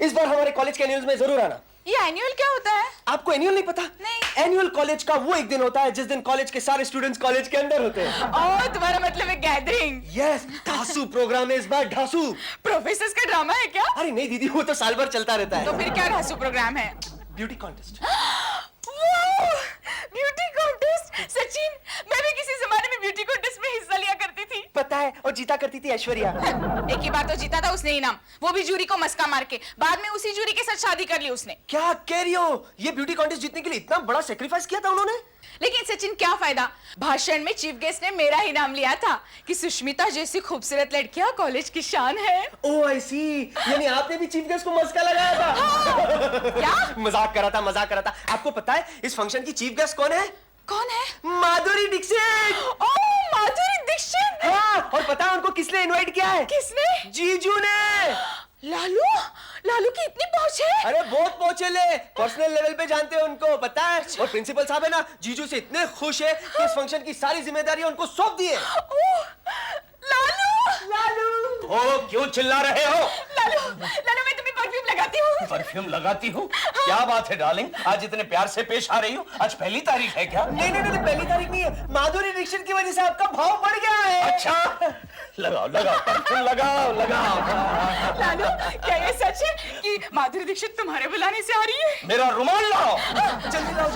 इस बार हमारे कॉलेज के एनुअल में जरूर आना। ये एनुअल क्या होता है? आपको एनुअल नहीं पता? नहीं। एनुअल कॉलेज का वो एक दिन होता है जिस दिन कॉलेज के सारे स्टूडेंट्स कॉलेज के अंदर होते हैं। ओह, तुम्हारा मतलब है गैदरिंग। यस, ढासू प्रोग्राम है इस बार, ढासू। प्रोफेसर्स का ड्रामा है क्या? अरे नहीं दीदी, वो तो साल भर चलता रहता है। तो फिर क्या ढासू प्रोग्राम है? Beauty contest. Beauty contest. Sachin, मैं भी किसी जमाने में ब्यूटी कॉन्टेस्ट में हिस्सा लिया करती थी। पता है, और जीता करती थी ऐश्वर्या। एक ही बार तो जीता था उसने इनाम, वो भी जूरी को मस्का मार के। बाद में उसी जूरी के साथ शादी कर ली उसने। क्या कह रही हो? ये ब्यूटी कॉन्टेस्ट जीतने के लिए इतना बड़ा सेक्रीफाइस किया था उन्होंने। लेकिन सचिन क्या फायदा, भाषण में चीफ गेस्ट ने मेरा ही नाम लिया था कि सुष्मिता जैसी खूबसूरत लड़कियां कॉलेज की शान है। ओह आई सी, यानी आपने भी चीफ गेस्ट को मस्का लगाया था। हाँ। क्या? मजाक कर रहा था। आपको पता है इस फंक्शन की चीफ गेस्ट कौन है? कौन है? माधुरी दीक्षित। ओह, माधुरी दीक्षित। हाँ, और पता है उनको किसने इनवाइट किया है? किसने? जीजू ने। लालू की इतनी पहुंच है? अरे बहुत पहुंचे ले, पर्सनल लेवल पे जानते हैं उनको, पता है। और प्रिंसिपल साहब है ना, जीजू से इतने खुश है कि इस फंक्शन की सारी जिम्मेदारी उनको सौंप दी है। लालू। ओ, क्यों चिल्ला रहे हो? लालू, मैं तुम्हें परफ्यूम लगाती हूँ। परफ्यूम लगाती हूँ? क्या बात है डार्लिंग, आज इतने प्यार से पेश आ रही हो? आज पहली तारीख है क्या? नहीं, पहली तारीख नहीं है। माधुरी दीक्षित की वजह से आपका भाव बढ़ गया है। अच्छा, लगाओ परफ्यूम लगाओ। लालू, क्या ये सच है कि माधुरी दीक्षित तुम्हारे बुलाने से आ रही है? मेरा रुमाल लाओ। जल्दी लाओ।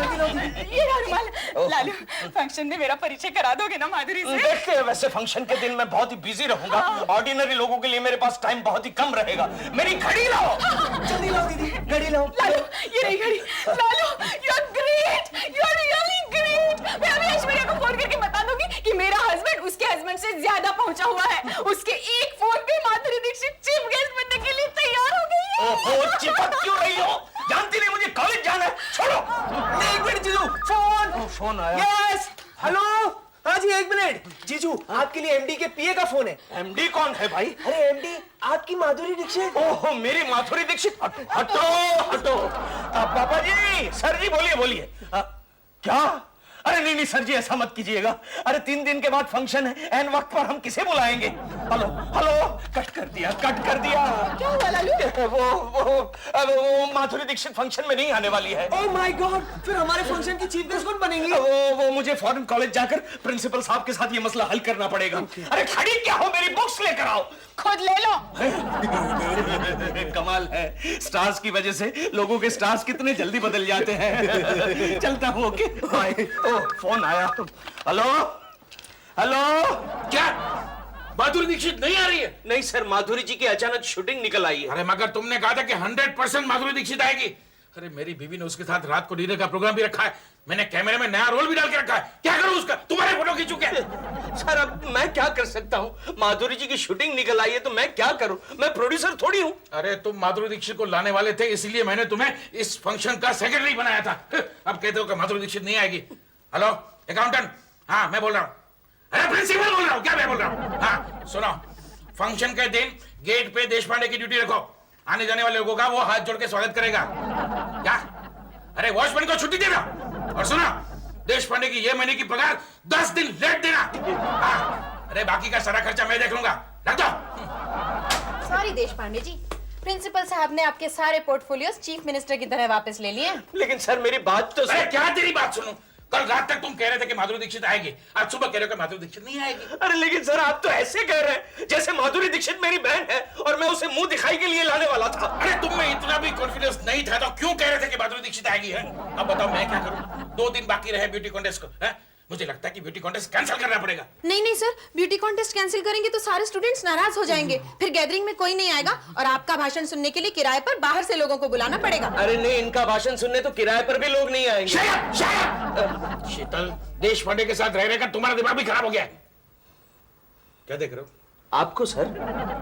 ये रहा रुमाल। लालू, फंक्शन में मेरा परिचय करा दोगे ना माधुरी से? देखते हैं, वैसे फंक्शन के दिन मैं बहुत ही बिजी रहूंगा। ऑर्डिनरी लोगों के लिए मेरे पास टाइम बहुत ही कम रहेगा। मेरी घड़ी लाओ। जल्दी लाओ दीदी, घड़ी लाओ। लालू, ये रही घड़ी। Lalu, you are great, you are really great. मैं अभी ऐश्वर्या को फोन करके बता दूंगी कि मेरा हस्बैंड उसके हस्बैंड से ज्यादा पहुंचा हुआ है। उसके एक फोन पे माधुरी दीक्षित चीफ गेस्ट बनने के लिए तैयार हो गई है। ओहो, चिपक क्यों रही हो? जानती नहीं मुझे कॉलेज जाना है, छोड़ो। एक मिनट जीजू, फोन। फोन आया। Yes, hello. हाँ जी, एक मिनट। जीजू, आपके लिए एमडी के पीए का फोन है। एमडी कौन है भाई? अरे एमडी आपकी माधुरी दीक्षित। ओहो, मेरी माधुरी दीक्षित। हटो। पापा जी, सर जी बोलिए। क्या? अरे नहीं सर जी, ऐसा मत कीजिएगा। अरे 3 दिन के बाद फंक्शन है, एन वक्त पर हम किसे बुलाएंगे? हेलो, कट कर दिया। क्या हुआ लालू? वो माधुरी दीक्षित फंक्शन में नहीं आने वाली है। ओह माय गॉड, फिर हमारे फंक्शन की चीफ गेस्ट कौन बनेंगी? वो मुझे फॉरेन कॉलेज जाकर प्रिंसिपल साहब के साथ ये मसला हल करना पड़ेगा। अरे खड़ी क्या हो, मेरी बुक्स लेकर आओ। खुद ले लो। कमाल है, स्टार्स की वजह से लोगों के स्टार्स कितने जल्दी बदल जाते हैं। चलता हूँ, ओके बाय। फोन आया। हेलो। क्या माधुरी दीक्षित नहीं आ रही है? नहीं सर, माधुरी जी की अचानक शूटिंग निकल आई है। अरे मगर तुमने कहा था कि 100% माधुरी दीक्षित आएगी। अरे मेरी बीवी ने उसके साथ रात को डिनर का प्रोग्राम भी रखा है। मैंने कैमरे में नया रोल भी डाल के रखा है। क्या करूं उसका? तुम्हारे फोटो खींचू क्या? सर अब मैं क्या कर सकता हूँ? माधुरी जी की शूटिंग निकल आई है तो मैं क्या करूँ? मैं प्रोड्यूसर थोड़ी हूँ। अरे तुम माधुरी दीक्षित को लाने वाले थे, इसलिए मैंने तुम्हें इस फंक्शन का सेक्रेटरी बनाया था। अब कहते हो कि माधुरी दीक्षित नहीं आएगी। हेलो अकाउंटेंट, हाँ मैं बोल रहा हूँ। अरे प्रिंसिपल बोल रहा हूँ। क्या मैं बोल रहा हूँ? हाँ सुनो, फंक्शन के दिन गेट पे देश पांडे की ड्यूटी रखो। आने जाने वाले लोगों का वो हाथ जोड़ के स्वागत करेगा। क्या? अरे वॉचमैन को छुट्टी देना। और सुना, देश पांडे की ये महीने की पगार 10 दिन लेट देना। हाँ, अरे बाकी का सारा खर्चा मैं देख लूंगा। रख दो। सॉरी देश पांडे जी, प्रिंसिपल साहब ने आपके सारे पोर्टफोलियोज चीफ मिनिस्टर की तरह वापस ले लिए। लेकिन सर मेरी बात तो। अरे क्या तेरी बात सुनूं? कल रात तक तुम कह रहे थे कि माधुरी दीक्षित आएगी, आज सुबह कह रहे हो कि माधुरी दीक्षित नहीं आएगी। अरे लेकिन सर आप तो ऐसे कह रहे हैं जैसे माधुरी दीक्षित मेरी बहन है और मैं उसे मुंह दिखाई के लिए लाने वाला था। अरे तुम में इतना भी कॉन्फिडेंस नहीं था तो क्यों कह रहे थे कि माधुरी दीक्षित आएगी है? अब बताओ मैं क्या करूं? 2 दिन बाकी रहे ब्यूटी कॉन्टेस्ट को है? मुझे लगता है कि ब्यूटी कॉन्टेस्ट कैंसिल करना पड़ेगा। नहीं सर, ब्यूटी कॉन्टेस्ट कैंसिल करेंगे तो सारे स्टूडेंट्स नाराज हो जाएंगे, फिर गैदरिंग में कोई नहीं आएगा और आपका भाषण सुनने के लिए किराए पर बाहर से लोगों को बुलाना पड़ेगा। अरे नहीं, इनका भाषण सुनने तो किराए पर भी लोग नहीं आएंगे। शीतल, देश पांडे के साथ रह तुम्हारा दिमाग भी खराब हो गया है। क्या देख रहे हो? आपको सर।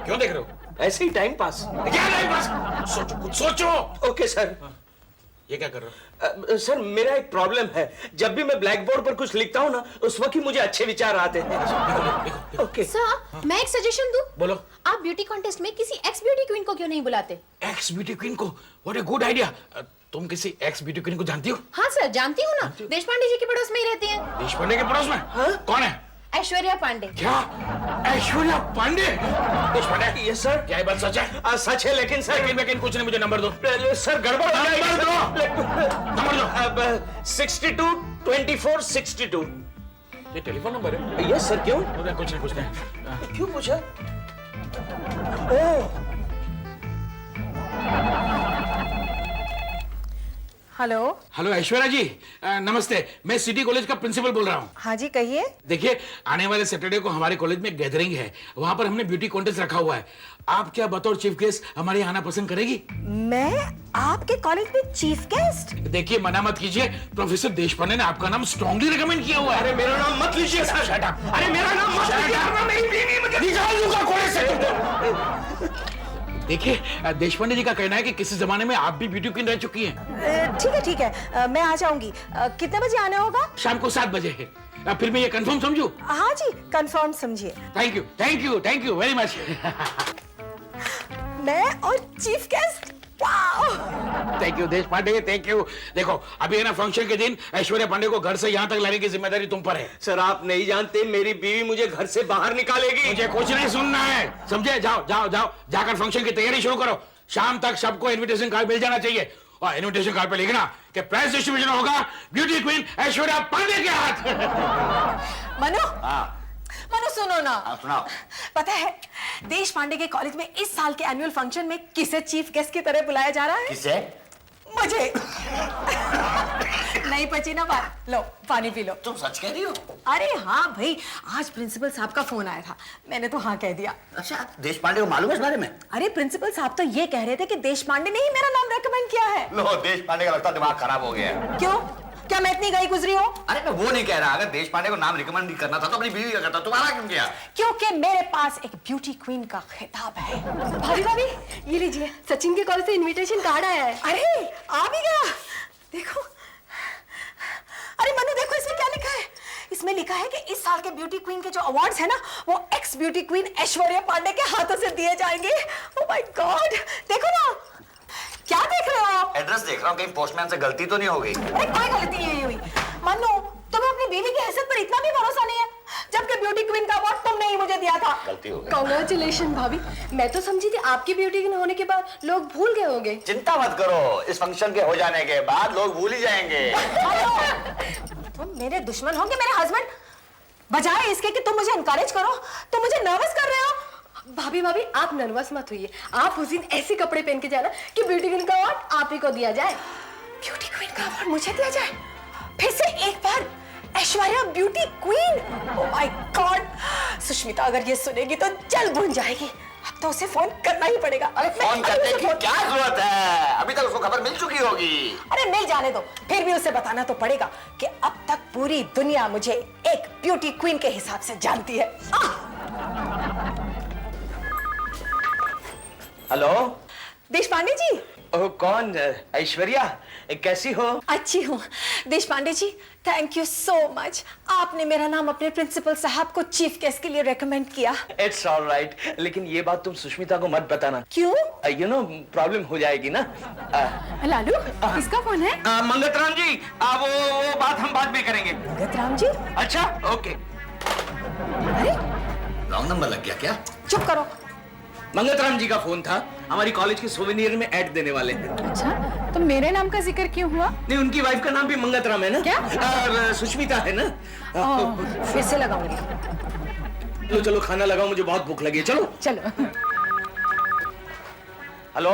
क्यों देख रहे हो? ऐसे ही टाइम पास। क्या टाइम पास? सोचो, कुछ सोचो। Okay sir. ये क्या कर रहे हो? सर मेरा एक प्रॉब्लम है, जब भी मैं ब्लैक बोर्ड पर कुछ लिखता हूँ ना, उस वक्त ही मुझे अच्छे विचार आते हैं। ओके सर, मैं एक सजेशन दूं? बोलो। आप ब्यूटी कॉन्टेस्ट में किसी एक्स ब्यूटी क्वीन को क्यों नहीं बुलाते? एक्स ब्यूटी क्वीन को? What a good idea. तुम किसी एक्स ब्यूटी क्वीन को जानती हो? हाँ सर, जानती हूँ ना, देश पांडे जी के पड़ोस में ही रहती हैं। देश पांडे के पड़ोस में? हाँ? कौन है? ऐश्वर्या पांडे। क्या ऐश्वर्या पांडे? देश पांडे, यस सर। क्या ये बात सच है? सच है लेकिन सर लेकिन कुछ नहीं, मुझे नंबर दो। सर गड़बड़ हो जाएगी नंबर सर। नंबर दो। अब 62 24 62। ये टेलीफोन नंबर है? Yes sir. क्यों कुछ नहीं पूछते हैं। क्यों पूछा? हेलो। हेलो ऐश्वर्या जी, नमस्ते। मैं सिटी कॉलेज का प्रिंसिपल बोल रहा हूँ। हाँ जी कहिए। देखिए, आने वाले सैटरडे को हमारे कॉलेज में गैदरिंग है, वहां पर हमने ब्यूटी कॉन्टेस्ट रखा हुआ है। आप क्या बतौर चीफ गेस्ट हमारे यहाँ आना पसंद करेगी? मैं आपके कॉलेज में चीफ गेस्ट? देखिए, मना मत कीजिए, प्रोफेसर देशपांडे ने आपका नाम स्ट्रांगली रिकमेंड किया हुआ है। अरे मेरा नाम मत लीजिए सर। Shut up. अरे मेरा नाम मत Shut लीजिए up. वरना मेरी बीवी मुझे निकाल दूंगा कॉलेज से तुमको। देखिए, देशपांडे जी का कहना है कि किसी जमाने में आप भी ब्यूटी क्वीन रह चुकी हैं। ठीक है मैं आ जाऊंगी। कितने बजे आना होगा? शाम को 7 बजे है। फिर मैं ये कंफर्म समझूं? हाँ जी कंफर्म समझिए। Thank you very much. मैं और chief guest. Thank you Deshpande, thank you. देखो, अभी है ना फंक्शन के दिन ऐश्वर्या पांडे को घर से यहाँ तक लाने की जिम्मेदारी तुम पर है। सर आप नहीं जानते, मेरी बीवी मुझे घर से बाहर निकालेगी। मुझे कुछ नहीं सुनना है, समझे? जाओ जाकर फंक्शन की तैयारी शुरू करो। शाम तक सबको इनविटेशन कार्ड मिल जाना चाहिए, और इनविटेशन कार्ड पे लिखना कि प्राइज डिस्ट्रीब्यूशन होगा ब्यूटी क्वीन ऐश्वर्या पांडे के हाथ। मनु सुनो ना। सुनाओ। पता है देश पांडे के कॉलेज में इस साल के एनुअल फंक्शन में किसे चीफ गेस्ट की तरह बुलाया जा रहा है? किसे? मुझे। नहीं पची ना बात, लो पानी पी लो। तुम सच कह रही हो? अरे हाँ भाई, आज प्रिंसिपल साहब का फोन आया था, मैंने तो हाँ कह दिया। अच्छा, देश पांडे को मालूम है इस बारे में? अरे प्रिंसिपल साहब तो ये कह रहे थे कि देश पांडे ने ही मेरा नाम रेकमेंड किया है। लो, देश पांडे का लगता दिमाग खराब हो गया है। क्यों? क्या मैं इतनी गई गुजरी हूँ? अरे मैं वो नहीं कह रहा, अगर देश पांडे को नाम रिकमेंड नहीं करना था तो अपनी बीवी का करता, तुम्हारा क्यों किया? क्योंकि मेरे पास एक ब्यूटी क्वीन का खिताब है। भाभी ये लीजिए, सचिन के कॉलेज से इनविटेशन कार्ड आया है। अरे आ भी गया, देखो। अरे मनु देखो इसमें क्या लिखा है। इसमें लिखा है कि इस साल के ब्यूटी क्वीन के जो अवार्ड्स है ना, वो ex beauty queen Aishwarya Pandey के हाथों से दिए जाएंगे। ओह माय गॉड, देखो ना। क्या देख रहे हो आप? एड्रेस देख रहा हूँ, कहीं पोस्टमैन से गलती तो नहीं हो गई? अरे कोई गलती नहीं हुई। मनु तुम्हें अपनी बीवी की हैसियत पर इतना भी भरोसा नहीं है, जबकि ब्यूटी क्वीन का अवार्ड तुमने ही मुझे दिया था। गलती हो गई। कांग्रेचुलेशन भाभी, मैं तो समझी थी आपकी ब्यूटी क्वीन होने के बाद लोग भूल गए होंगे। चिंता मत करो, इस फंक्शन के हो जाने के बाद लोग भूल ही जाएंगे। तुम मेरे दुश्मन होंगे, मेरे हस्बैंड, बजाय इसके कि तुम मुझे इनकरेज करो, तुम मुझे नर्वस कर रहे हो। भाभी आप नर्वस मत होइए। आप उस दिन ऐसे कपड़े पहन के जाना कि ब्यूटी क्वीन का अवार्ड आप ही को दिया जाए। ब्यूटी क्वीन का अवार्ड मुझे दिया जाए? फिर से एक बार Aishwarya beauty queen. Oh my god, Sushmita अगर ये सुनेगी तो जल भून जाएगी। अब तो उसे फोन करना ही पड़ेगा। अरे फोन करने की क्या जरूरत है? अभी तक उसको खबर मिल चुकी होगी। अरे मिल जाने दो, फिर भी उसे बताना तो पड़ेगा कि अब तक पूरी दुनिया मुझे एक ब्यूटी क्वीन के हिसाब से जानती है। हेलो देश पांडे जी। ओह कौन? ऐश्वर्या, कैसी हो? अच्छी हूँ देश Pandey ji, thank you so much. आपने मेरा नाम अपने प्रिंसिपल साहब को चीफ गेस्ट के लिए रेकमेंड किया। इट्स ऑल राइट, लेकिन ये बात तुम सुष्मिता को मत बताना। क्यों? यू नो प्रॉब्लम हो जाएगी ना। लालू किसका फोन है? मंगतराम जी, वो बात हम बाद में करेंगे। गतराम जी? अच्छा ओके। अरे रॉन्ग नंबर लग गया क्या? चुप करो। मंगतराम जी का फोन था, हमारी कॉलेज के सोवेनियर में ऐड देने वाले हैं। अच्छा, तो मेरे नाम का जिक्र क्यों हुआ? नहीं, उनकी वाइफ का नाम भी मंगतराम है ना? क्या? सुष्मिता है ना? फिर से लगाऊंगी। चलो खाना लगाओ, मुझे बहुत भूख लगी है। चलो चलो। हेलो,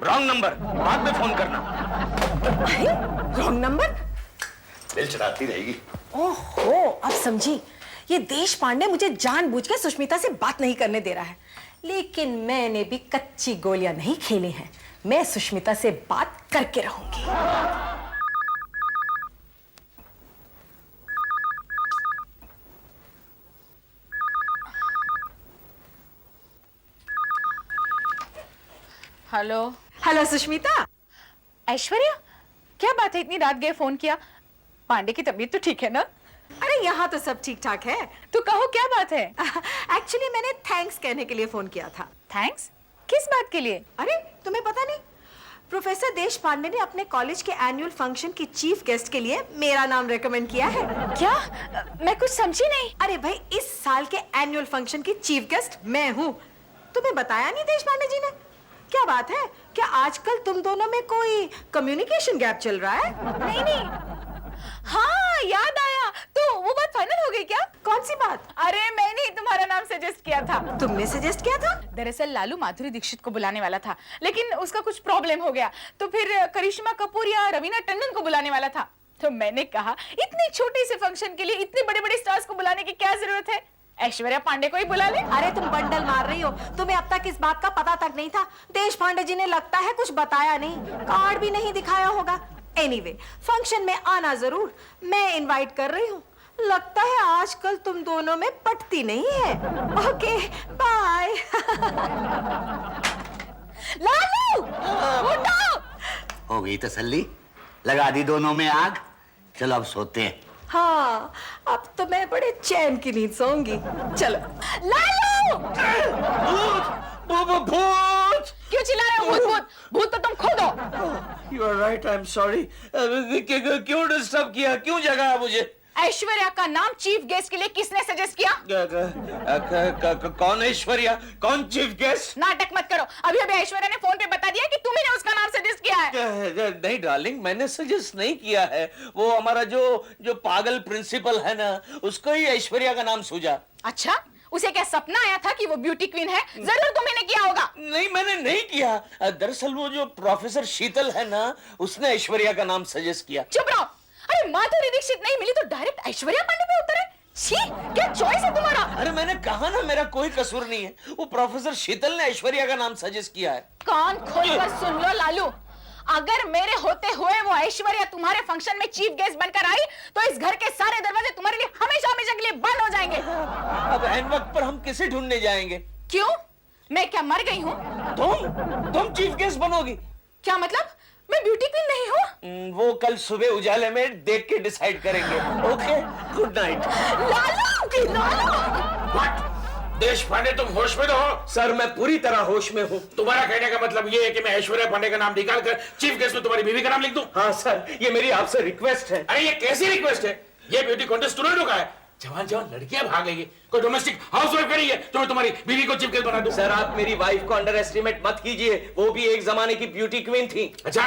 रॉन्ग नंबर, बाद में फोन करना। Wrong number? दिल चढ़ाती रहेगी। ओहो, अब समझी। ये देश पांडे मुझे जानबूझ के सुष्मिता से बात नहीं करने दे रहा है, लेकिन मैंने भी कच्ची गोलियां नहीं खेली हैं। मैं सुष्मिता से बात करके रहूंगी। हेलो। हेलो सुष्मिता। ऐश्वर्या, क्या बात है, इतनी रात गए फोन किया? पांडे की तबीयत तो ठीक है ना? अरे यहाँ तो सब ठीक ठाक है। तो कहो क्या बात है? एक्चुअली मैंने थैंक्स कहने के लिए फोन किया था। थैंक्स? किस बात के लिए? अरे तुम्हें पता नहीं, प्रोफेसर देश पांडे ने अपने कॉलेज के एनुअल फंक्शन की चीफ गेस्ट के लिए मेरा नाम रेकमेंड किया है। क्या? मैं कुछ समझी नहीं। अरे भाई, इस साल के एनुअल फंक्शन की चीफ गेस्ट मैं हूँ। तुम्हें बताया नहीं देश पांडे जी ने? क्या बात है, क्या आजकल तुम दोनों में कोई कम्युनिकेशन गैप चल रहा है? नहीं। हाँ, याद आया। तो वो बात फाइनल हो गई क्या? कौन सी बात? अरे मैंने ही तुम्हारा नाम सजेस्ट किया था। तुमने सजेस्ट किया था? दरअसल लालू माधुरी दीक्षित को बुलाने वाला था, लेकिन उसका कुछ प्रॉब्लम हो गया, तो फिर करिश्मा कपूर या रवीना टंडन को बुलाने वाला था। तो मैंने कहा इतने छोटे से फंक्शन के लिए इतने बड़े बड़े स्टार्स को बुलाने की क्या जरूरत है, ऐश्वर्या पांडे को ही बुला ले। अरे तुम बंडल मार रही हो, तुम्हें अब तक इस बात का पता तक नहीं था। देश पांडे जी ने लगता है कुछ बताया नहीं, कार्ड भी नहीं दिखाया होगा। एनीवे, फंक्शन में आना जरूर, मैं इनवाइट कर रही हूँ। लगता है आजकल तुम दोनों में पटती नहीं है। Okay, bye. लालू, उठो। हो गई तसल्ली? लगा दी दोनों में आग? चलो अब सोते हैं। हाँ, अब तो मैं बड़े चैन की नींद सोऊंगी। चलो। लालू, भूत! क्यों चिल्ला रहे हो? भूत भूत भूत तो तुम खुद हो। You are right, I am sorry. क्यों डिस्टर्ब किया, क्यों जगाया मुझे? ऐश्वर्या का नाम चीफ गेस्ट के लिए किसने सजेस्ट किया? कौन ऐश्वर्या? कौन चीफ गेस्ट? नाटक मत करो। अभी अभी ऐश्वर्या ने फोन पे बता दिया कि तुम्ही ने उसका नाम सजेस्ट किया है। नहीं डार्लिंग, मैंने सजेस्ट नहीं किया है। वो हमारा जो पागल प्रिंसिपल है ना, उसको ही ऐश्वर्या का नाम सूझा। अच्छा, उसे क्या सपना आया था कि वो ब्यूटी क्वीन है? जरूर तुम्ही ने किया होगा। नहीं, मैंने नहीं किया। दरअसल वो जो प्रोफेसर शीतल है ना, उसने ऐश्वर्या का नाम सजेस्ट किया। चुप रहो। अरे माधुरी दीक्षित नहीं मिली तो डायरेक्ट ऐश्वर्या पांडे पे उतरे। छी, क्या चॉइस है तुम्हारा। अरे मैंने कहा ना, मेरा कोई कसूर नहीं है। वो प्रोफेसर शीतल ने ऐश्वर्या का नाम सजेस्ट किया है। कान खोलकर सुन लो लालू, अगर मेरे होते हुए वो ऐश्वर्या तुम्हारे फंक्शन में चीफ गेस्ट बनकर आई तो इस घर के सारे दरवाजे तुम्हारे लिए हमेशा हमेशा के लिए बंद हो जाएंगे। अब एन वक्त पर हम किसे ढूंढने जाएंगे? क्यों? मैं क्या मर गई हूँ? तुम चीफ गेस्ट बनोगी? क्या मतलब? मैं ब्यूटी क्वीन नहीं हूँ? वो कल सुबह उजाले में देख के डिसाइड करेंगे। Okay, good night. What? देश पांडे, तुम होश में तो हो? सर, मैं पूरी तरह होश में हूँ। तुम्हारा कहने का मतलब ये है कि मैं ऐश्वर्या पांडे का नाम निकाल कर चीफ गेस्ट में तुम्हारी बीवी का नाम लिख दूं? हाँ सर, ये मेरी आपसे रिक्वेस्ट है। अरे ये कैसी रिक्वेस्ट है? ये ब्यूटी कॉन्टेस्ट स्टूडेंटों का है। जवान जवान लड़कियां भाग गई है, कोई डोमेस्टिक हाउसवाइफ करी है तो मैं तुम्हारी बीवी को चीफ गेस्ट बना दूं? सर, आप मेरी वाइफ को अंडर एस्टिमेट मत कीजिए। वो भी एक जमाने की ब्यूटी क्वीन थी। अच्छा,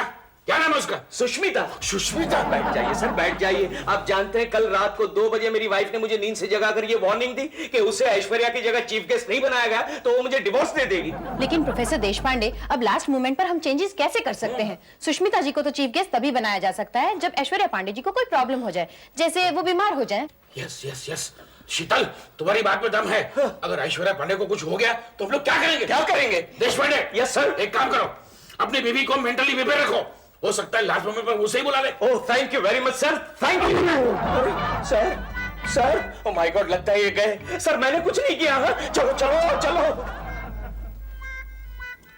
क्या नाम है उसका? सुष्मिता। सुष्मिता? बैठ जाइए सर, बैठ जाइए। आप जानते हैं, कल रात को 2 बजे मेरी वाइफ ने मुझे नींद से जगाकर ये वार्निंग दी कि उसे ऐश्वर्या की जगह चीफ गेस्ट नहीं बनाया गया तो वो मुझे डिवोर्स दे देगी। लेकिन प्रोफेसर देशपांडे, अब लास्ट मोमेंट पर हम चेंजेस कैसे कर सकते हैं? सुष्मिता जी को तो चीफ गेस्ट तभी बनाया जा सकता है जब ऐश्वर्या पांडे जी को कोई प्रॉब्लम हो जाए, जैसे वो बीमार हो जाए। यस यस यस, शीतल, तुम्हारी बात में दम है। अगर ऐश्वर्या पांडे को कुछ हो गया तो हम लोग क्या करेंगे? क्या करेंगे? देश पांडे, यस सर। एक काम करो, अपनी बीवी को मेंटली प्रिपेयर रखो। हो सकता है लास्ट मोमेंट पर उसे ही बुला ले। Oh, thank you very much sir, thank you. Sir, oh my god, लगता है ये गए। सर, मैंने कुछ नहीं किया। चलो चलो चलो।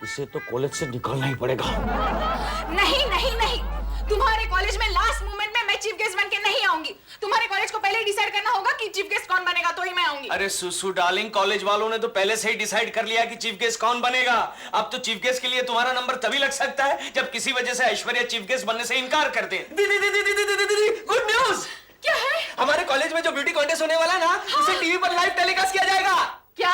इसे तो कॉलेज से निकालना ही पड़ेगा। नहीं नहीं नहीं, तुम्हारे कॉलेज में लास्ट मोमेंट में मैं चीफ गेस्ट बन के नहीं आऊंगी। तुम्हारे कॉलेज को पहले डिसाइड करना होगा कि चीफ गेस्ट कौन बनेगा, तो ही मैं आऊंगी। अरे सुसु डार्लिंग, कॉलेज वालों ने तो पहले से ही डिसाइड कर लिया कि चीफ गेस्ट कौन बनेगा। अब तो चीफ गेस्ट के लिए तुम्हारा नंबर तभी लग सकता है जब किसी वजह से ऐश्वर्या चीफ गेस्ट बनने से इनकार कर दे। दीदी, गुड न्यूज। क्या है? हमारे कॉलेज में जो ब्यूटी कॉन्टेस्ट होने वाला है ना, उसे टीवी पर लाइव टेलीकास्ट किया जाएगा। क्या?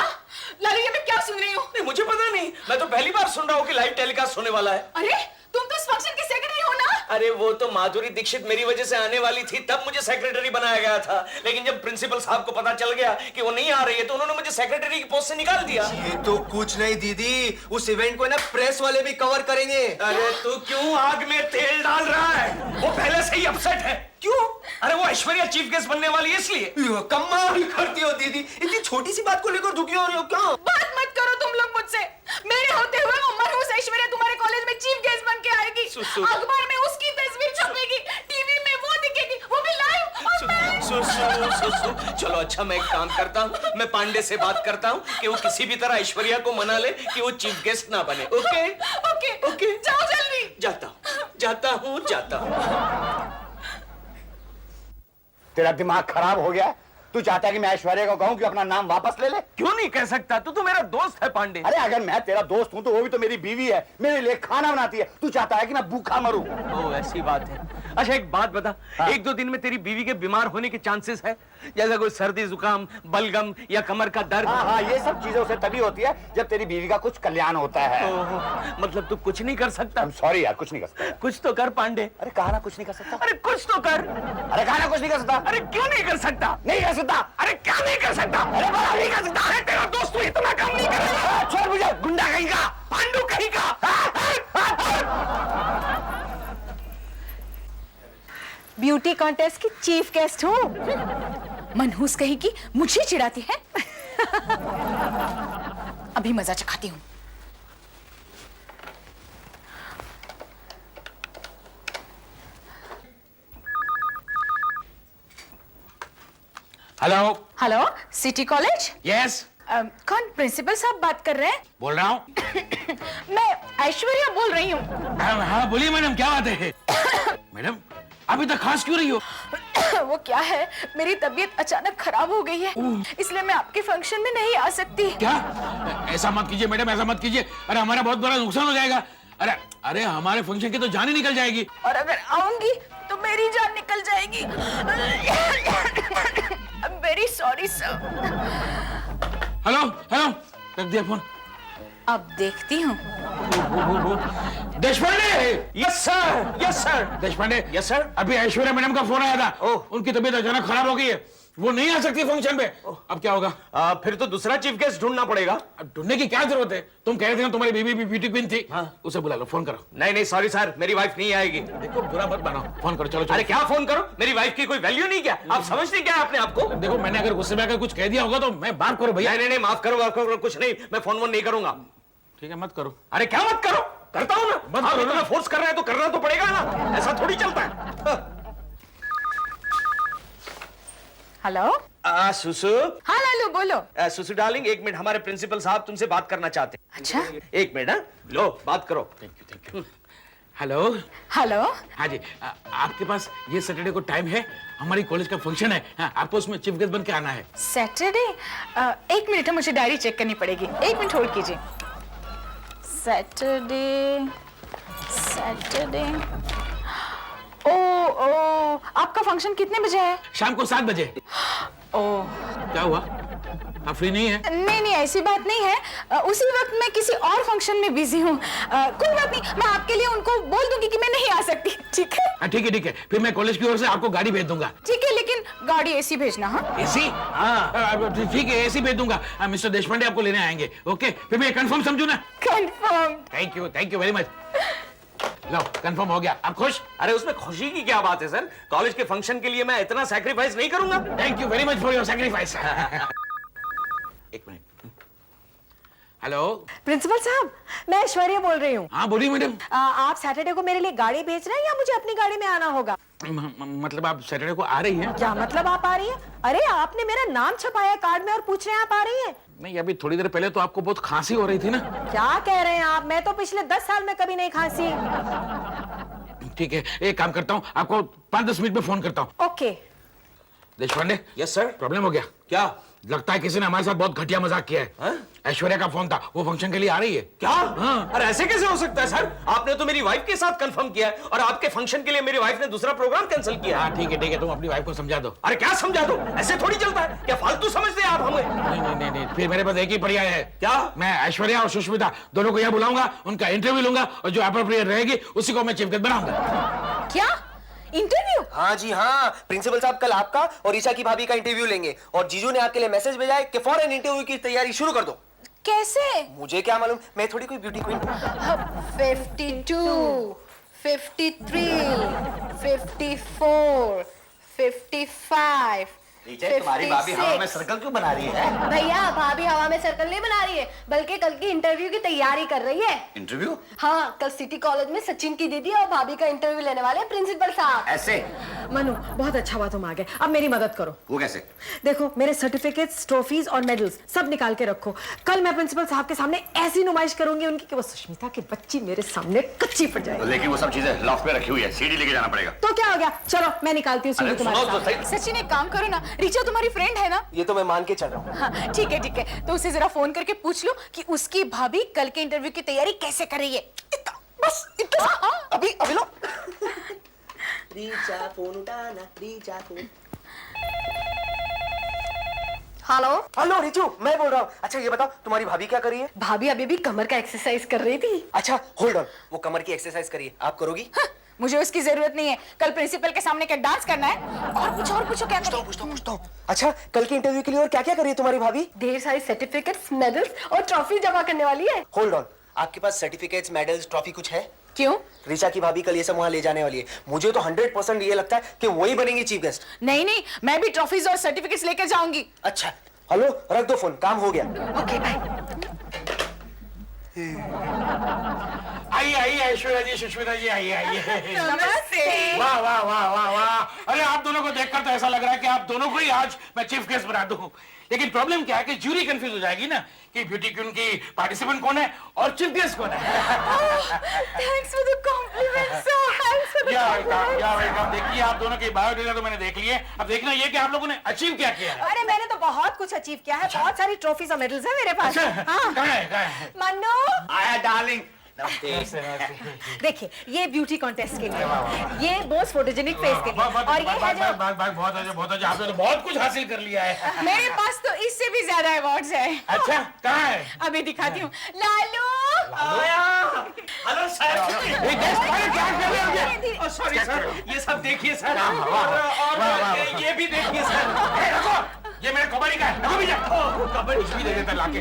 लालू, ये मैं क्या सुन रही हूँ? नहीं, मुझे पता नहीं, मैं तो पहली बार सुन रहा हूँ कि लाइव टेलीकास्ट होने वाला है। अरे, तुम तो इस फंक्शन की सेक्रेटरी हो ना? अरे वो तो माधुरी दीक्षित मेरी वजह से आने वाली थी, तब मुझे सेक्रेटरी बनाया गया था। लेकिन जब प्रिंसिपल साहब को पता चल गया कि वो नहीं आ रही है तो उन्होंने मुझे सेक्रेटरी की पोस्ट से निकाल दिया। ये तो कुछ नहीं दीदी, उस इवेंट को ना प्रेस वाले भी कवर करेंगे। अरे तू क्यों आग में तेल डाल रहा है? वो पहले से ही अपसेट है। क्यों? अरे वो ऐश्वर्या चीफ गेस्ट बनने वाली है इसलिए। कमाल करती हो दीदी, इतनी छोटी सी बात को लेकर दुखी हो रही हो क्या? बात मत करो तुम लोग मुझसे। मेरे होते हुए वो मनहूस ऐश्वर्या तुम्हारे कॉलेज में चीफ गेस्ट बन के आएगी। अखबार में उसकी तस्वीर छपेगी, टीवी में वो दिखेगी, वो भी लाइव। और मैं चलो अच्छा, मैं एक काम करता हूँ, मैं पांडे से बात करता हूँ कि वो किसी भी तरह ऐश्वर्या को मना ले कि वो चीफ गेस्ट ना बने। ओके ओके ओके, जाओ जल्दी। जाता हूँ। तेरा दिमाग खराब हो गया? तू चाहता है कि मैं ऐश्वर्या को कहूं कि अपना नाम वापस ले ले? क्यों नहीं कह सकता? तू तो मेरा दोस्त है पांडे। अरे अगर मैं तेरा दोस्त हूं तो वो भी तो मेरी बीवी है, मेरे लिए खाना बनाती है। तू चाहता है कि मैं भूखा मरूं? ओ ऐसी बात है। अच्छा एक बात बता, हाँ। 1-2 दिन में तेरी बीवी के बीमार होने के चांसेस है? जैसा कोई सर्दी जुकाम, बलगम या कमर का दर्द? हाँ, ये सब चीजें उसे तभी होती है जब तेरी बीवी का कुछ कल्याण होता है। ओहो, मतलब तू कुछ नहीं कर सकता? सॉरी यार, कुछ नहीं कर सकता। कुछ तो कर पांडे। अरे कहा ना कुछ नहीं कर सकता। अरे कुछ तो कर। अरे कहा ना कुछ नहीं कर सकता। अरे क्यों नहीं कर सकता? नहीं कर सकता। अरे क्या नहीं कर सकता? अरे बड़ा नहीं कर सकता। अरे तेरा दोस्त तो इतना काम नहीं करेगा। छोड़ मुझे, गुंडा कहीं का, पांडु कहीं का। ब्यूटी कॉन्टेस्ट की चीफ गेस्ट हूँ। मनहूस कहेगी मुझे चिढ़ाती है। अभी मजा चखाती हूँ। Hello. Hello, city college? Yes, कौन प्रिंसिपल साहब बात कर रहे हैं? बोल रहा हूँ। मैं ऐश्वर्या बोल रही हूँ। हाँ बोलिए मैडम, क्या बात है? मैडम अभी तक खांस क्यों रही हो? वो क्या है, मेरी तबीयत अचानक खराब हो गई है, इसलिए मैं आपके फंक्शन में नहीं आ सकती। क्या? ऐसा मत कीजिए मैडम, ऐसा मत कीजिए। अरे हमारा बहुत बड़ा नुकसान हो जाएगा। अरे अरे हमारे फंक्शन की तो जान ही निकल जाएगी। और अगर आऊंगी तो मेरी जान निकल जाएगी। I am very sorry sir. Hello hello, रख दिया फोन। अब देखती हूँ। Deshpande. Yes sir, yes sir. Deshpande. Yes sir. अभी ऐश्वर्या मैडम का फोन आया था। ओह। उनकी तबीयत अचानक खराब हो गई है, वो नहीं आ सकती फंक्शन पे। अब क्या होगा? फिर तो दूसरा चीफ गेस्ट ढूंढना पड़ेगा। अब ढूंढने की क्या जरूरत है? तुम कह रहे थे ना तुम्हारी बीवी भी ब्यूटी क्वीन थी। हाँ। उसे बुला लो, फोन करो। नहीं नहीं सॉरी सर, मेरी वाइफ नहीं आएगी। देखो बुरा मत बनाओ, फोन करो। चलो चलो। अरे क्या फोन करो, मेरी वाइफ की कोई वैल्यू नहीं क्या? आप समझते क्या अपने आप को? देखो मैंने अगर गुस्से में आकर कुछ कह दिया होगा तो मैं बात करो भैया। नहीं नहीं माफ करो, कुछ नहीं, मैं फोन वोन नहीं करूंगा। ठीक है, मत करो। अरे क्या मत करो, करता हूं ना। मत आप करो इतना ना। फोर्स कर रहे हैं तो करना तो पड़ेगा ना, ऐसा थोड़ी चलता है। हेलो। सुसु। हाँ लालू बोलो। सुसु डार्लिंग, 1 मिनट, हमारे प्रिंसिपल साहब तुमसे बात करना चाहते हैं। अच्छा। 1 मिनट। हाँ लो, बात करो। Thank you. हेलो। हेलो। हाँ जी, आपके पास ये सैटरडे को टाइम है? हमारी कॉलेज का फंक्शन है। हाँ, आपको उसमें चीफ गेस्ट बन के आना है। सैटरडे? 1 मिनट है, मुझे डायरी चेक करनी पड़ेगी। 1 मिनट होल्ड कीजिए। Saturday Saturday. ओ आपका फंक्शन कितने बजे है? शाम को 7 बजे। ओह, क्या हुआ, आप फ्री नहीं है? नहीं ऐसी बात नहीं है। उसी वक्त मैं किसी और फंक्शन में बिजी हूँ। कोई बात नहीं, मैं आपके लिए उनको बोल दूंगी कि मैं नहीं आ सकती। ठीक है? हाँ ठीक है ठीक है, फिर मैं कॉलेज की ओर से आपको गाड़ी भेज दूंगा। ठीक है, लेकिन गाड़ी एसी भेजना। हाँ एसी? हाँ ठीक है, एसी भेज दूंगा। मिस्टर देशपांडे आपको लेने आएंगे। ओके, फिर मैं कंफर्म समझू ना? Confirm. Thank you very much. Low, confirm हो गया। आप खुश? अरे उसमें खुशी की क्या बात है सर, कॉलेज के फंक्शन के लिए मैं इतना सैक्रिफाइस नहीं करूंगा। Thank you very much for your sacrifice. 1 minute. Hello. Principal साहब, मैं ऐश्वर्या बोल रही हूँ। हाँ बोलिए मैडम। आप सैटरडे को मेरे लिए गाड़ी भेज रहे हैं या मुझे अपनी गाड़ी में आना होगा? मतलब आप सैटरडे को आ रही हैं? क्या मतलब आप आ रही हैं? अरे आपने मेरा नाम छपाया कार्ड में और पूछ रहे हैं आप आ रही हैं? नहीं, अभी थोड़ी देर पहले तो आपको बहुत खांसी हो रही थी ना। क्या कह रहे हैं आप? मैं तो पिछले 10 साल में कभी नहीं खांसी। ठीक है, एक काम करता हूँ, आपको 5-10 मिनट में फोन करता हूँ। Okay. Deshpande. Yes sir. Problem हो गया। क्या? लगता है किसी ने हमारे साथ बहुत घटिया मजाक किया है। ऐश्वर्या का फोन था, वो फंक्शन के लिए आ रही है। क्या? हाँ। अरे ऐसे कैसे हो सकता है सर, आपने तो मेरी वाइफ के साथ कंफर्म किया है और आपके फंक्शन के लिए मेरी वाइफ ने दूसरा प्रोग्राम कैंसिल किया है। हाँ ठीक है, तुम अपनी वाइफ को समझा दो। अरे क्या समझा दो, ऐसे थोड़ी चलता है, क्या फालतू समझते हैं आप हमें? नहीं, फिर मेरे पास एक ही पर्याय है। क्या? मैं ऐश्वर्या और सुष्मिता दोनों को यहाँ बुलाऊंगा, उनका इंटरव्यू लूंगा और जो अप्रोप्रिएट रहेगी उसी को मैं चीफ गेस्ट बनाऊंगा। क्या इंटरव्यू? हाँ जी हाँ, प्रिंसिपल साहब कल आपका और ईशा की भाभी का इंटरव्यू लेंगे और जीजू ने आपके लिए मैसेज भेजा है कि फौरन इंटरव्यू की तैयारी शुरू कर दो। कैसे? मुझे क्या मालूम, मैं थोड़ी कोई ब्यूटी क्वीन। 52, 53, 54, 55, तुम्हारी भाभी हवा में सर्कल क्यों बना रही है? भैया भाभी हवा में सर्कल नहीं बना रही है, बल्कि कल की इंटरव्यू की तैयारी कर रही है। इंटरव्यू? हाँ, कल सिटी कॉलेज में सचिन की दीदी और भाभी का इंटरव्यू लेने वाले हैं प्रिंसिपल साहब। ऐसे? मनु, बहुत अच्छा हुआ तुम आ गए। अब मेरी मदद करो। वो कैसे? देखो, मेरे सर्टिफिकेट्स, ट्रॉफीज और मेडल्स सब निकाल के रखो। कल मैं प्रिंसिपल साहब के सामने ऐसी नुमाइश करूंगी उनकी कि वो सुष्मिता की बच्ची मेरे सामने कच्ची पड़ जाएगी। लेकिन वो सब चीजें लॉफ्ट पे रखी हुई है, सीढ़ी लेके जाना पड़ेगा। तो क्या हो गया, चलो मैं निकालती हूँ अरे तुम्हारे सुनो तो सामने। सही। सचिन एक काम करो ना, रिचा तुम्हारी फ्रेंड है ना? ये तो मैं मान के चल रहा हूँ। हाँ, ठीक है, तो उसे जरा फोन करके पूछ लो कि उसकी भाभी कल के इंटरव्यू की तैयारी कैसे कर रही है। बस इतना सा। हाँ। अभी लो। रीचा फोन उठाना, Richa phone. Hello hello Richu, मैं बोल रहा हूँ। अच्छा ये बताओ, तुम्हारी भाभी क्या कर रही है? भाभी अभी भी कमर का एक्सरसाइज कर रही थी। अच्छा होल्ड ऑन, वो कमर की एक्सरसाइज करिए, आप करोगी? हाँ, मुझे उसकी जरूरत नहीं है। कल प्रिंसिपल के सामने क्या डांस करना है? और पूछो क्या करना है? पूछता हूँ। अच्छा कल के इंटरव्यू के लिए और क्या क्या कर रही है तुम्हारी भाभी? ढेर सारी सर्टिफिकेट्स, मेडल्स और ट्रॉफी जमा करने वाली है। होल्ड ऑन, आपके पास सर्टिफिकेट्स, मेडल्स, ट्रॉफी कुछ है? क्यों? ऋचा की भाभी कल ये सब वहां ले जाने वाली है। मुझे तो 100% ये लगता है कि वही बनेंगी चीफ गेस्ट। नहीं, मैं भी ट्रॉफीज और सर्टिफिकेट्स लेकर जाऊंगी। अच्छा हेलो, रख दो फोन, काम हो गया। Okay bye. आइए ऐश्वर्या जी, सुष्मिता जी, आइए। नमस्ते। वाह वाह वाह वाह वाह। अरे आप दोनों को देखकर तो ऐसा लग रहा है कि आप दोनों को ही आज मैं चीफ गेस्ट बना दूं। लेकिन प्रॉब्लम क्या है कि जूरी कंफ्यूज हो जाएगी ना कि ब्यूटी क्वीन की पार्टिसिपेंट कौन है और चीफ गेस्ट कौन है। Thanks for the compliment sir. Thanks for the या वेलकम। देखिए आप दोनों की बायोडेटा तो मैंने देख ली है, अब देखना ये कि आप लोगों ने अचीव क्या किया है। अरे मैंने तो बहुत कुछ अचीव किया है, बहुत सारी ट्रॉफीज और मेडल्स है मेरे पास। अच्छा, हाँ। कहाँ है? मन्नू आया डार्लिंग। देखिए, ये ब्यूटी कॉन्टेस्ट के लिए, ये मोस्ट फोटोजेनिक फेस के लिए, और ये है जो बहुत अच्छा, आपने तो बहुत कुछ हासिल कर लिया है। मेरे पास तो इससे भी ज्यादा अवार्ड्स है। अच्छा कहाँ है? अभी दिखाती हूँ। लालू। Hello sir. क्या कर रहे हो? सॉरी सर, ये सब देखिए सर। और ये भी देखिए सर। ये मेरा कबड्डी का है, रखो भैया। कबड्डी भी दे देता लाके।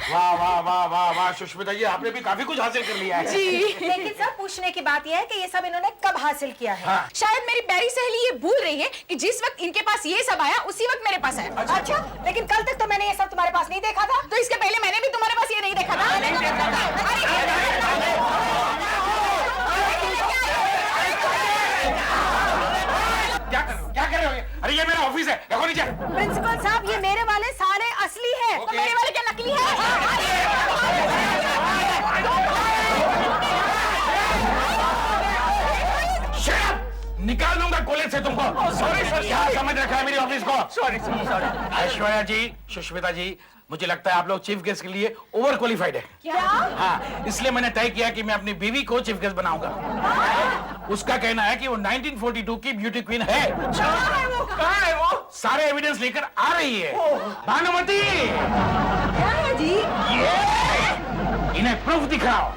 वाह वाह वाह वाह वाह, सुष्मिता जी आपने भी काफी कुछ हासिल कर लिया है। जी। लेकिन सर पूछने की बात यह है कि ये सब इन्होंने कब हासिल किया है? हाँ। शायद मेरी प्यारी सहेली ये भूल रही है कि जिस वक्त इनके पास ये सब आया उसी वक्त मेरे पास आया। अच्छा, लेकिन कल तक तो मैंने ये सब तुम्हारे पास नहीं देखा था। तो इसके पहले मैंने भी तुम्हारे पास ये नहीं देखा था। क्या कर रहे हो? अरे ये मेरा ऑफिस है, रखो नीचे। प्रिंसिपल साहब, ये मेरे वाले सारे असली है। तो मेरे वाले क्या नकली है? Shut up! निकाल दूंगा कॉलेज से तुमको। सॉरी सर, क्या समझ रखा है मेरी ऑफिस को? सॉरी। ऐश्वर्या जी, सुष्मिता जी, मुझे लगता है आप लोग चीफ गेस्ट के लिए ओवर क्वालिफाइड है। क्या? हाँ, इसलिए मैंने तय किया कि मैं अपनी बीवी को चीफ गेस्ट बनाऊंगा। उसका कहना है कि वो 1942 की ब्यूटी क्वीन है। कहाँ है वो? सारे एविडेंस लेकर आ रही है। भानुमति, क्या है जी? इन्हें प्रूफ दिखाओ।